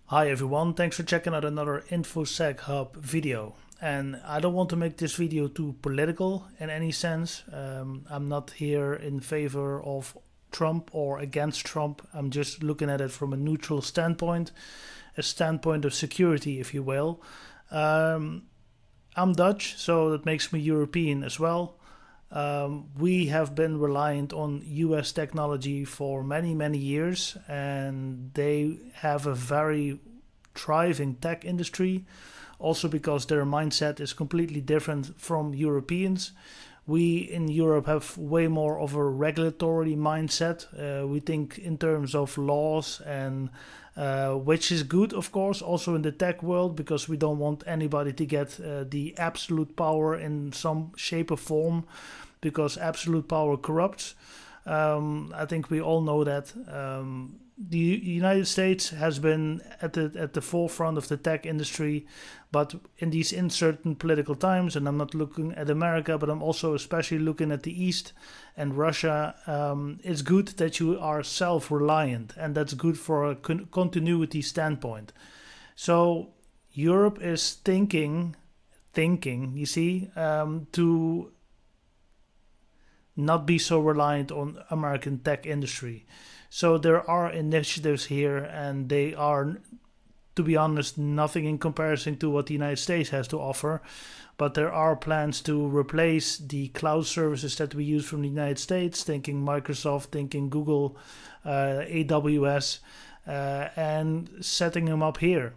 Hi everyone, thanks for checking out another InfoSec Hub video. And I don't want to make this video too political in any sense. I'm not here in favor of Trump or against Trump. I'm just looking at it from a neutral standpoint, a standpoint of security, if you will. Um, I'm Dutch, so that makes me European as well. We have been reliant on US technology for many, many years, and they have a very thriving tech industry, also because their mindset is completely different from Europeans. We in Europe have way more of a regulatory mindset. We think in terms of laws and which is good, of course, also in the tech world, because we don't want anybody to get the absolute power in some shape or form, because absolute power corrupts. I think we all know that. The United States has been at the forefront of the tech industry, but in these uncertain political times, and I'm not looking at America, but I'm also especially looking at the East and Russia. It's good that you are self-reliant, and that's good for a continuity standpoint. So Europe is thinking, you see, to not be so reliant on American tech industry. So there are initiatives here, and they are, to be honest, nothing in comparison to what the United States has to offer. But there are plans to replace the cloud services that we use from the United States, thinking Microsoft, thinking Google, AWS, and setting them up here.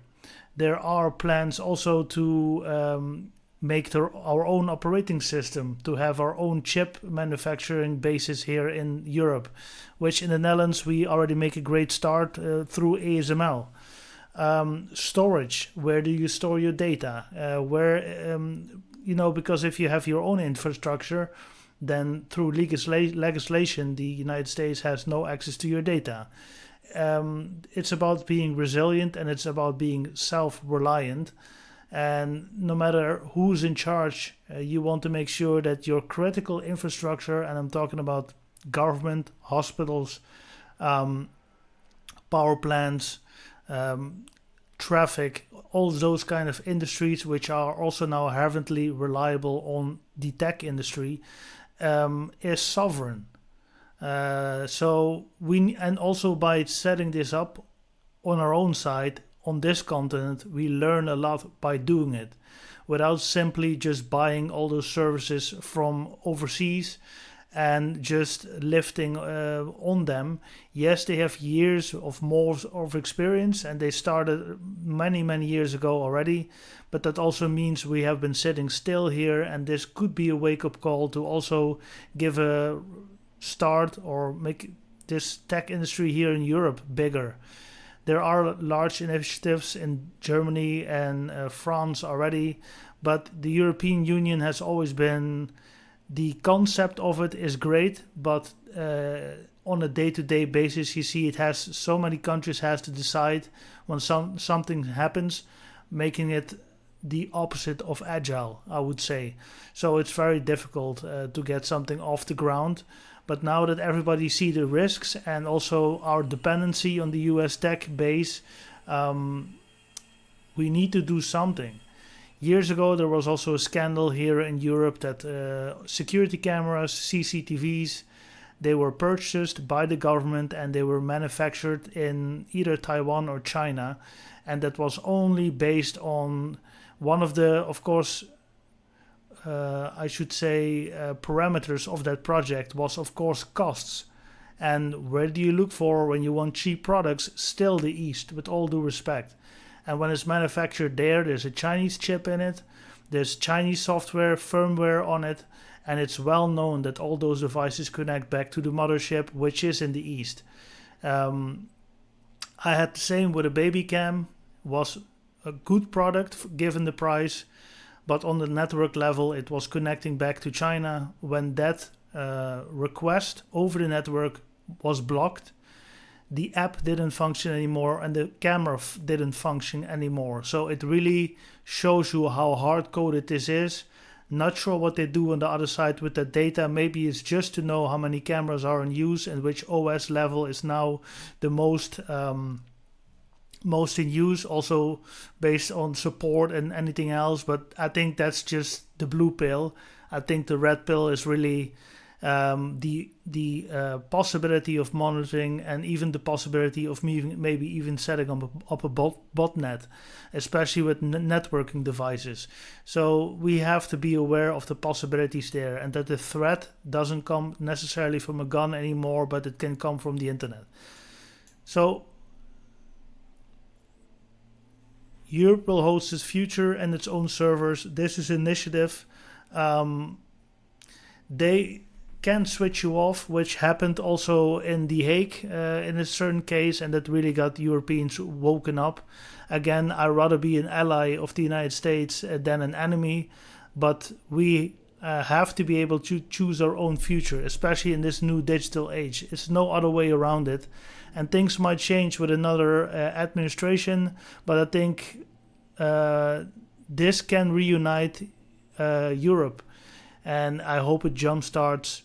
There are plans also to make our own operating system, to have our own chip manufacturing bases here in Europe, which in the Netherlands we already make a great start through ASML. Storage, where do you store your data? Because if you have your own infrastructure, then through legislation, the United States has no access to your data. It's about being resilient, and it's about being self-reliant. And no matter who's in charge, you want to make sure that your critical infrastructure, and I'm talking about government, hospitals, power plants, traffic, all those kind of industries, which are also now heavily reliable on the tech industry, is sovereign. And also by setting this up on our own side, on this continent, we learn a lot by doing it, without simply just buying all those services from overseas and just lifting on them. Yes, they have years of more of experience, and they started many years ago already, but that also means we have been sitting still here, and this could be a wake-up call to also give a start or make this tech industry here in Europe bigger. There are large initiatives in Germany and France already, but the European Union has always been, the concept of it is great, but on a day-to-day basis, you see it has so many countries has to decide when something happens, making it the opposite of agile, I would say. So it's very difficult to get something off the ground. But now that everybody see the risks and also our dependency on the US tech base, we need to do something. Years ago, there was also a scandal here in Europe that security cameras, CCTVs, they were purchased by the government and they were manufactured in either Taiwan or China. And that was only based on one of the, of course, parameters of that project was, of course, costs. And where do you look for when you want cheap products? Still the East, with all due respect. And when it's manufactured there, there's a Chinese chip in it, there's Chinese software, firmware on it, and it's well known that all those devices connect back to the mothership, which is in the East. I had the same with a baby cam, was a good product given the price, but on the network level, it was connecting back to China. When that request over the network was blocked, the app didn't function anymore and the camera didn't function anymore. So it really shows you how hard-coded this is. Not sure what they do on the other side with that data. Maybe it's just to know how many cameras are in use and which OS level is now the most most in use, also based on support and anything else. But I think that's just the blue pill. I think the red pill is really the possibility of monitoring, and even the possibility of maybe even setting up a botnet, especially with networking devices. So we have to be aware of the possibilities there, and that the threat doesn't come necessarily from a gun anymore, but it can come from the internet. So Europe will host its future and its own servers. This is an initiative. They can switch you off, which happened also in The Hague in a certain case, and that really got Europeans woken up. Again, I'd rather be an ally of the United States than an enemy, but we have to be able to choose our own future, especially in this new digital age. It's no other way around it, and things might change with another administration, but I think this can reunite Europe, and I hope it jumpstarts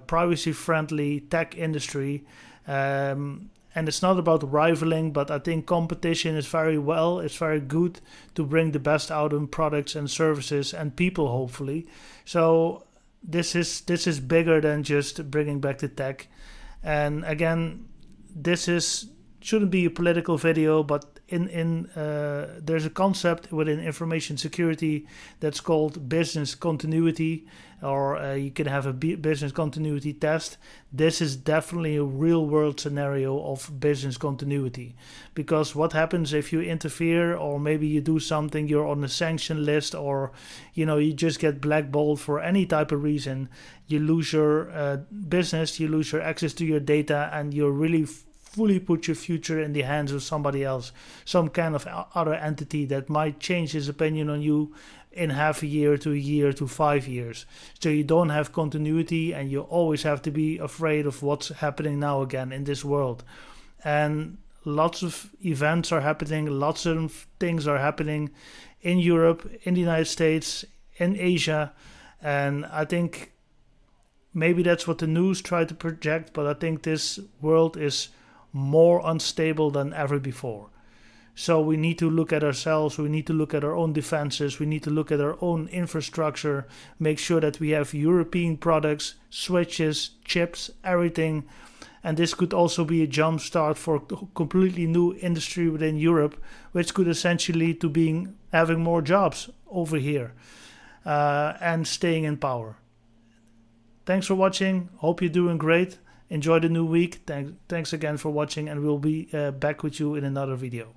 privacy-friendly tech industry. And it's not about rivaling, but I think competition is it's very good to bring the best out of products and services and people, hopefully. So this is bigger than just bringing back the tech. And again, shouldn't be a political video, but there's a concept within information security that's called business continuity, or you can have a business continuity test. This is definitely a real world scenario of business continuity, because what happens if you interfere, or maybe you do something, you're on a sanction list, or you just get blackballed for any type of reason, you lose your business, you lose your access to your data, and you're really fully put your future in the hands of somebody else, some kind of other entity that might change his opinion on you in half a year to 5 years. So you don't have continuity, and you always have to be afraid of what's happening now again in this world. And lots of events are happening, lots of things are happening in Europe, in the United States, in Asia, and I think maybe that's what the news try to project, but I think this world is more unstable than ever before. So we need to look at ourselves, we need to look at our own defenses, we need to look at our own infrastructure, make sure that we have European products, switches, chips, everything. And this could also be a jump start for a completely new industry within Europe, which could essentially lead to having more jobs over here and staying in power. Thanks for watching. Hope you're doing great. Enjoy the new week. Thanks again for watching, and we'll be back with you in another video.